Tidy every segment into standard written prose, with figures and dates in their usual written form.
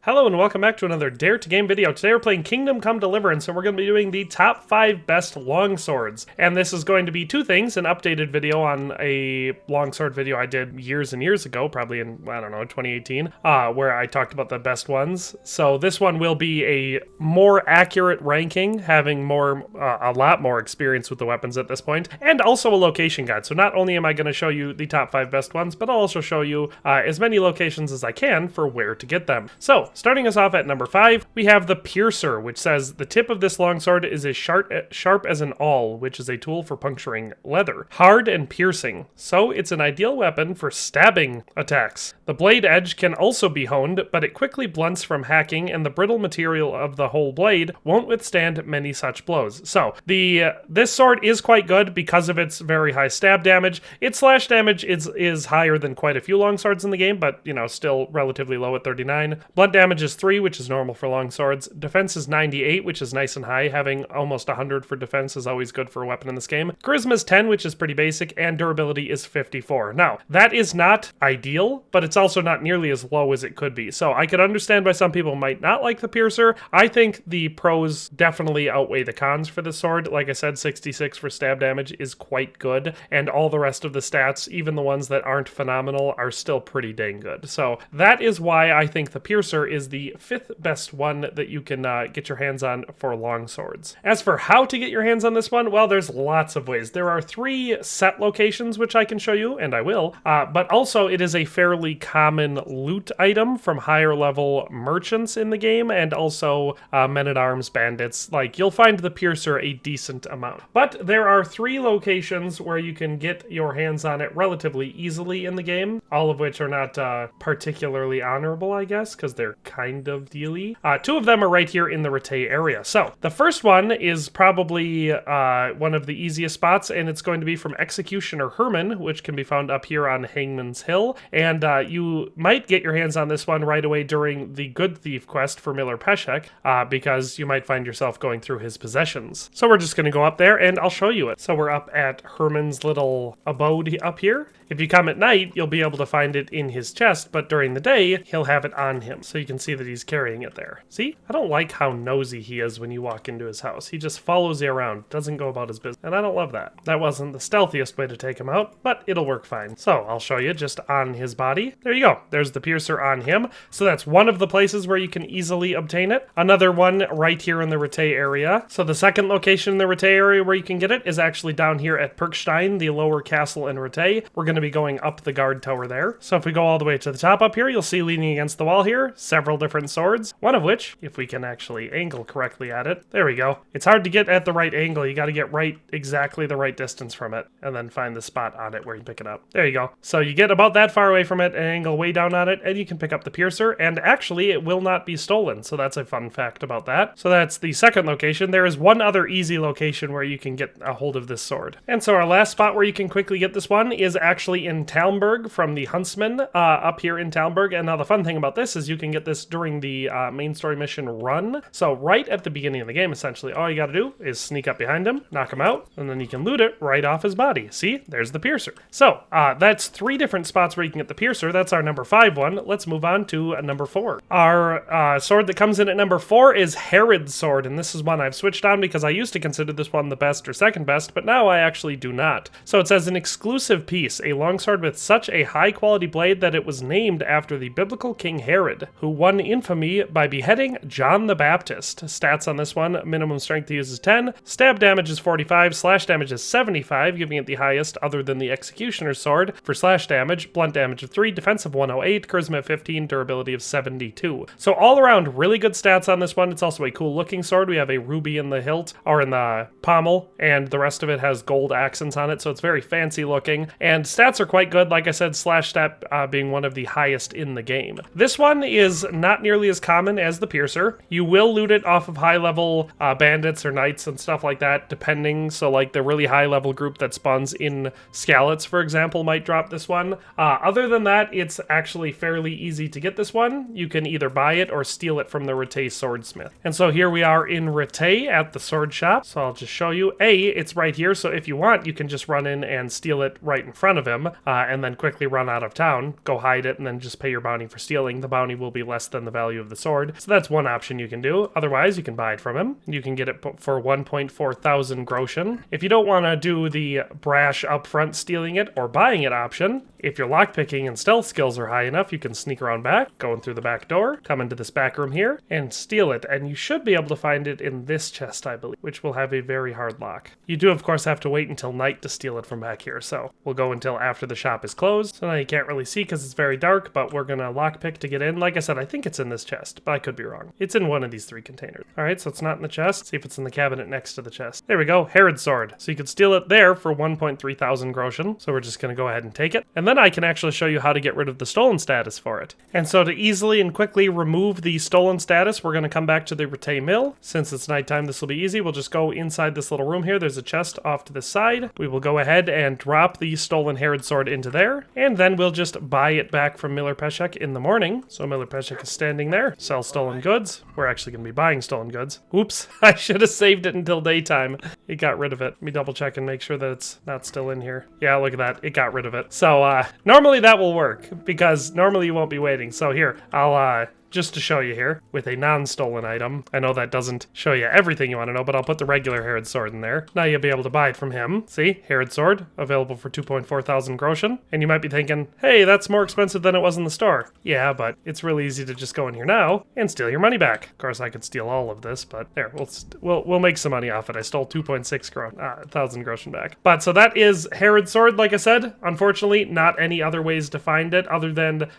Hello and welcome back to another Dare to Game video. Today we're playing Kingdom Come Deliverance and we're going to be doing the top 5 best longswords. And this is going to be two things, an updated video on a longsword video I did years and years ago, probably in, 2018, where I talked about the best ones. So this one will be a more accurate ranking, having a lot more experience with the weapons at this point, and also a location guide. So not only am I going to show you the top 5 best ones, but I'll also show you as many locations as I can for where to get them. So, starting us off at number 5, we have the Piercer, which says, the tip of this longsword is as sharp as an awl, which is a tool for puncturing leather. Hard and piercing, so it's an ideal weapon for stabbing attacks. The blade edge can also be honed, but it quickly blunts from hacking, and the brittle material of the whole blade won't withstand many such blows. So, this sword is quite good because of its very high stab damage. Its slash damage is higher than quite a few longswords in the game, but, still relatively low at 39. Blunt damage is 3, which is normal for longswords. Defense is 98, which is nice and high. Having almost 100 for defense is always good for a weapon in this game. Charisma is 10, which is pretty basic, and durability is 54. Now, that is not ideal, but it's also not nearly as low as it could be. So I could understand why some people might not like the Piercer. I think the pros definitely outweigh the cons for this sword. Like I said, 66 for stab damage is quite good, and all the rest of the stats, even the ones that aren't phenomenal, are still pretty dang good. So that is why I think the Piercer is the 5th best one that you can get your hands on for longswords. As for how to get your hands on this one, well, there's lots of ways. There are 3 set locations which I can show you, and I will, but also it is a fairly common loot item from higher level merchants in the game, and also men-at-arms bandits. Like, you'll find the Piercer a decent amount. But there are 3 locations where you can get your hands on it relatively easily in the game, all of which are not particularly honorable, I guess, because they're kind of dealy. 2 of them are right here in the Rattay area. So, the first one is probably one of the easiest spots, and it's going to be from Executioner Herman, which can be found up here on Hangman's Hill. And you might get your hands on this one right away during the Good Thief quest for Miller Peshek, because you might find yourself going through his possessions. So we're just going to go up there, and I'll show you it. So we're up at Herman's little abode up here. If you come at night, you'll be able to find it in his chest, but during the day, he'll have it on him. So you can see that he's carrying it there. See? I don't like how nosy he is when you walk into his house. He just follows you around, doesn't go about his business, and I don't love that. That wasn't the stealthiest way to take him out, but it'll work fine. So I'll show you just on his body. There you go. There's the Piercer on him. So that's one of the places where you can easily obtain it. Another one right here in the Rattay area. So the second location in the Rattay area where you can get it is actually down here at Perkstein, the lower castle in Rattay. We're going to be going up the guard tower there. So if we go all the way to the top up here, you'll see leaning against the wall here, several different swords, one of which, if we can actually angle correctly at it, there we go. It's hard to get at the right angle. You got to get exactly the right distance from it, and then find the spot on it where you pick it up. There you go. So you get about that far away from it, and angle way down on it, and you can pick up the Piercer, and actually it will not be stolen. So that's a fun fact about that. So that's the second location. There is one other easy location where you can get a hold of this sword. And so our last spot where you can quickly get this one is actually in Talmberg from the Huntsman up here in Talmberg. And now the fun thing about this is you can get this during the main story mission run. So right at the beginning of the game, essentially, all you got to do is sneak up behind him, knock him out, and then you can loot it right off his body. See, there's the Piercer. So that's 3 different spots where you can get the Piercer. That's our number 5 one. Let's move on to number 4. Our sword that comes in at number 4 is Herod's sword, and this is one I've switched on because I used to consider this one the best or second best, but now I actually do not. So it says an exclusive piece, a longsword with such a high quality blade that it was named after the biblical King Herod, who won infamy by beheading John the Baptist. Stats on this one, minimum strength to use is 10, stab damage is 45, slash damage is 75, giving it the highest other than the Executioner's sword for slash damage, blunt damage of 3, defense of 108, charisma of 15, durability of 72. So all around really good stats on this one. It's also a cool looking sword. We have a ruby in the hilt, or in the pommel, and the rest of it has gold accents on it, so it's very fancy looking, and stats are quite good. Like I said, slash stat being one of the highest in the game. This one is not nearly as common as the Piercer. You will loot it off of high level bandits or knights and stuff like that, depending. So like the really high level group that spawns in Skalitz, for example, might drop this one. Other than that, it's actually fairly easy to get this one. You can either buy it or steal it from the Rattay swordsmith. And so here we are in Rattay at the sword shop. So I'll just show you. It's right here, so if you want, you can just run in and steal it right in front of him, and then quickly run out of town, go hide it, and then just pay your bounty for stealing. The bounty will be less than the value of the sword. So that's one option you can do. Otherwise, you can buy it from him. You can get it for 1.4 thousand groschen. If you don't want to do the brash upfront stealing it or buying it option, if your lockpicking and stealth skills are high enough, you can sneak around back, go in through the back door, come into this back room here, and steal it. And you should be able to find it in this chest, I believe, which will have a very hard lock. You do, of course, have to wait until night to steal it from back here, so we'll go until after the shop is closed. So now you can't really see because it's very dark, but we're gonna lockpick to get in. Like I said, I think it's in this chest, but I could be wrong. It's in one of these 3 containers. All right, so it's not in the chest. See if it's in the cabinet next to the chest. There we go, Herod's sword. So you could steal it there for 1.3 thousand groschen. So we're just gonna go ahead and take it. And then I can actually show you how to get rid of the stolen status for it. And so to easily and quickly remove the stolen status, we're gonna come back to the Rete Mill. Since it's nighttime, this will be easy. We'll just go inside this little room here. There's a chest off to the side. We will go ahead and drop the stolen Herod sword into there. And then we'll just buy it back from Miller Peshek in the morning. So Miller Peshek is standing there. Sell stolen goods. We're actually gonna be buying stolen goods. Oops, I should have saved it until daytime. It got rid of it. Let me double check and make sure that it's not still in here. Yeah, look at that. It got rid of it. So normally that will work because normally you won't be waiting. So here, I'll just to show you here with a non-stolen item. I know that doesn't show you everything you want to know, but I'll put the regular Herod sword in there. Now you'll be able to buy it from him. See, Herod sword available for 2.4 thousand groschen. And you might be thinking, hey, that's more expensive than it was in the store. Yeah, but it's really easy to just go in here now and steal your money back. Of course, I could steal all of this, but there, we'll make some money off it. I stole 2.6 thousand groschen back. But so that is Herod sword. Like I said, unfortunately, not any other ways to find it other than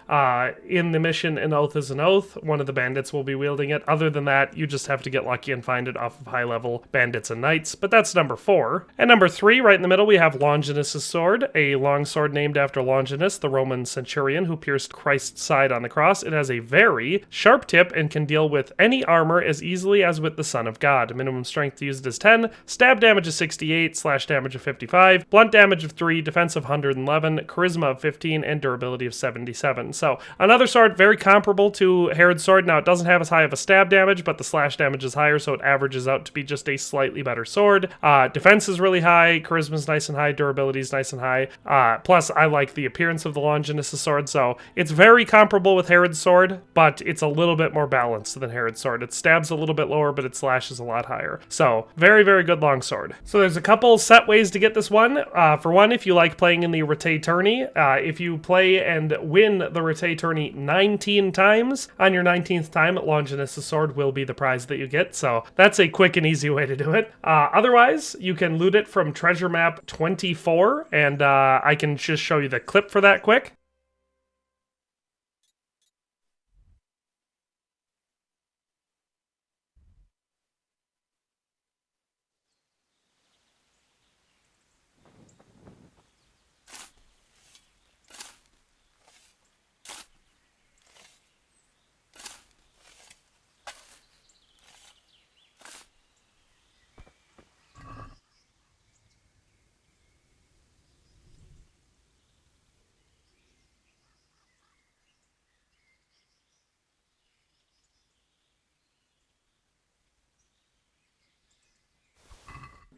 in the mission An Oath is an Oath. One of the bandits will be wielding it. Other than that, you just have to get lucky and find it off of high-level bandits and knights, but that's number 4. And number 3, right in the middle, we have Longinus' sword, a longsword named after Longinus, the Roman centurion who pierced Christ's side on the cross. It has a very sharp tip and can deal with any armor as easily as with the Son of God. Minimum strength to use it is 10, stab damage of 68, slash damage of 55, blunt damage of 3, defense of 111, charisma of 15, and durability of 77. So another sword very comparable to Herod's sword. Now, it doesn't have as high of a stab damage, but the slash damage is higher, so it averages out to be just a slightly better sword. Defense is really high, charisma is nice and high, durability is nice and high. Plus, I like the appearance of the Longinus' sword, so it's very comparable with Herod's sword, but it's a little bit more balanced than Herod's sword. It stabs a little bit lower, but it slashes a lot higher. So, very, very good longsword. So there's a couple set ways to get this one. For one, if you like playing in the Rete tourney, if you play and win the Rete tourney 19 times, on your 19th time, Longinus' sword will be the prize that you get, so that's a quick and easy way to do it. Otherwise, you can loot it from treasure map 24, and I can just show you the clip for that quick.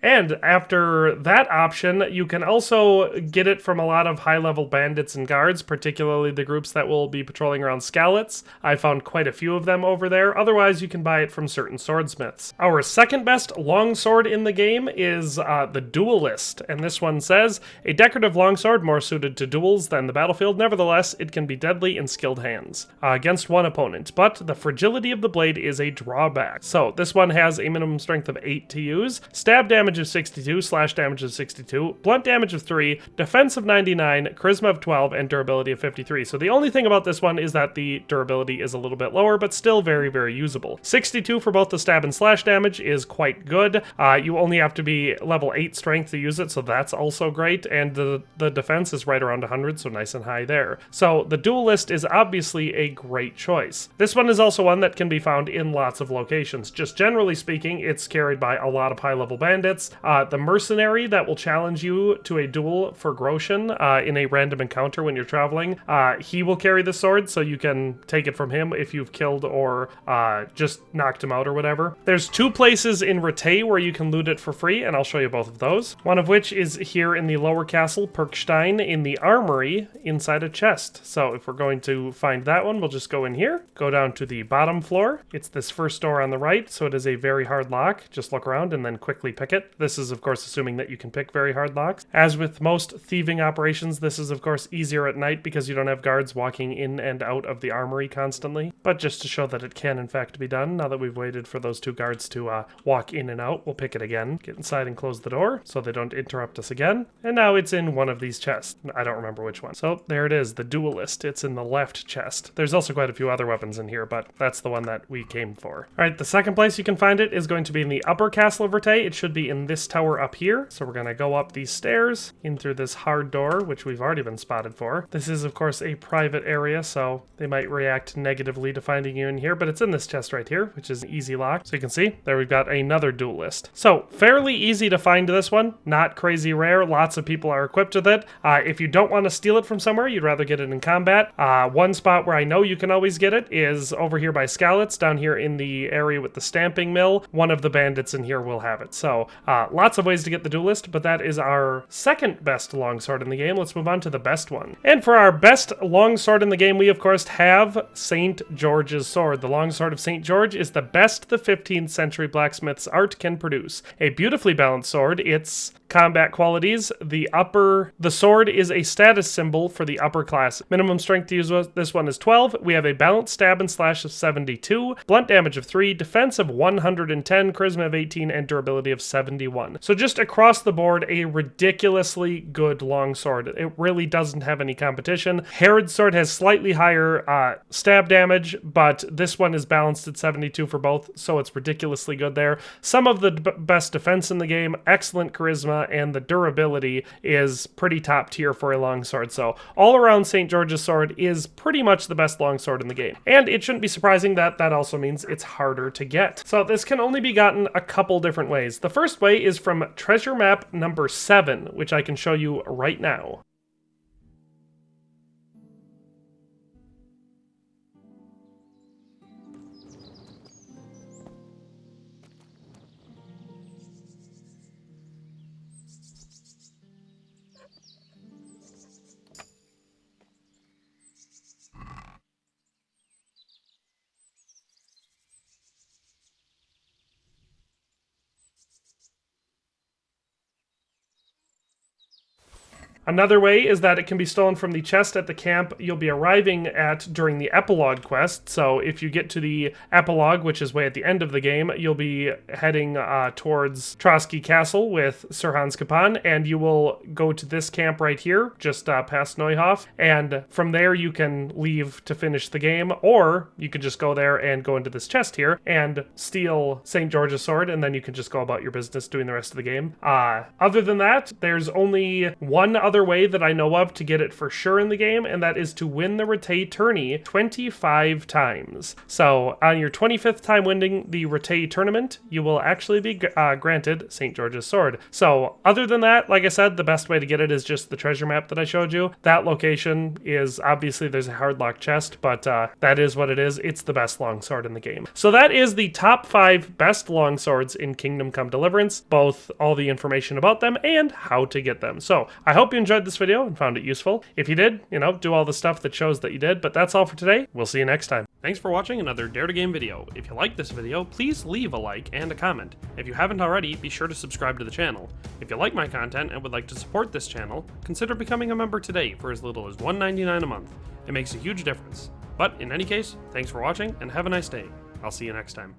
And after that option, you can also get it from a lot of high-level bandits and guards, particularly the groups that will be patrolling around Skalitz. I found quite a few of them over there. Otherwise, you can buy it from certain swordsmiths. Our second best longsword in the game is the Duelist, and this one says, a decorative longsword more suited to duels than the battlefield. Nevertheless, it can be deadly in skilled hands against one opponent, but the fragility of the blade is a drawback. So this one has a minimum strength of 8 to use, stab damage of 62, slash damage of 62, blunt damage of 3, defense of 99, charisma of 12, and durability of 53. So the only thing about this one is that the durability is a little bit lower, but still very, very usable. 62 for both the stab and slash damage is quite good. You only have to be level 8 strength to use it, so that's also great, and the defense is right around 100, so nice and high there. So the Duelist is obviously a great choice. This one is also one that can be found in lots of locations. Just generally speaking, it's carried by a lot of high-level bandits, bandits. The mercenary that will challenge you to a duel for groschen in a random encounter when you're traveling, he will carry the sword, so you can take it from him if you've killed or just knocked him out or whatever. There's 2 places in Ratay where you can loot it for free, and I'll show you both of those. One of which is here in the lower castle, Perkstein, in the armory inside a chest. So if we're going to find that one, we'll just go in here, go down to the bottom floor. It's this first door on the right, so it is a very hard lock. Just look around and then quickly pick it. This is, of course, assuming that you can pick very hard locks. As with most thieving operations, this is, of course, easier at night because you don't have guards walking in and out of the armory constantly. But just to show that it can, in fact, be done, now that we've waited for those 2 guards to walk in and out, we'll pick it again, get inside and close the door so they don't interrupt us again. And now it's in one of these chests. I don't remember which one. So there it is, the Duelist. It's in the left chest. There's also quite a few other weapons in here, but that's the one that we came for. All right, the second place you can find it is going to be in the upper castle of Ratay. It should be in this tower up here. So we're going to go up these stairs in through this hard door, which we've already been spotted for. This is, of course, a private area, so they might react negatively to finding you in here, but it's in this chest right here, which is an easy lock. So you can see there we've got another Duelist. So fairly easy to find this one, not crazy rare. Lots of people are equipped with it. If you don't want to steal it from somewhere, you'd rather get it in combat. One spot where I know you can always get it is over here by Skalitz, down here in the area with the stamping mill. One of the bandits in here will have it. So lots of ways to get the Duelist, but that is our second best longsword in the game. Let's move on to the best one. And for our best longsword in the game, we of course have St. George's sword. The longsword of St. George is the best the 15th century blacksmith's art can produce. A beautifully balanced sword. Its combat qualities: the sword is a status symbol for the upper class. Minimum strength to use this one is 12. We have a balanced stab and slash of 72, blunt damage of 3, defense of 110, charisma of 18, and durability of 71. So just across the board, a ridiculously good longsword. It really doesn't have any competition. Herod's sword has slightly higher stab damage, but this one is balanced at 72 for both, so it's ridiculously good there. Some of the best defense in the game, excellent charisma, and the durability is pretty top tier for a longsword. So all around, St. George's sword is pretty much the best longsword in the game. And it shouldn't be surprising that that also means it's harder to get. So this can only be gotten a couple different ways. The first way is from treasure map number 7, which I can show you right now. Another way is that it can be stolen from the chest at the camp you'll be arriving at during the epilogue quest. So if you get to the epilogue, which is way at the end of the game, you'll be heading towards Trotsky Castle with Sir Hans Kapan, and you will go to this camp right here, just past Neuhof, and from there you can leave to finish the game, or you could just go there and go into this chest here and steal St. George's sword, and then you can just go about your business doing the rest of the game. Other than that, there's only one other way that I know of to get it for sure in the game, and that is to win the Ratay tourney 25 times. So on your 25th time winning the Ratay tournament, you will actually be granted St. George's sword. So other than that, like I said, the best way to get it is just the treasure map that I showed you. That location is obviously, there's a hard lock chest, but that is what it is. It's the best longsword in the game. So that is the top 5 best longswords in Kingdom Come Deliverance, both all the information about them and how to get them. So I hope you enjoyed this video and found it useful. If you did, do all the stuff that shows that you did, but that's all for today. We'll see you next time. Thanks for watching another Dare to Game video. If you liked this video, please leave a like and a comment. If you haven't already, be sure to subscribe to the channel. If you like my content and would like to support this channel, consider becoming a member today for as little as $1.99 a month. It makes a huge difference. But in any case, thanks for watching and have a nice day. I'll see you next time.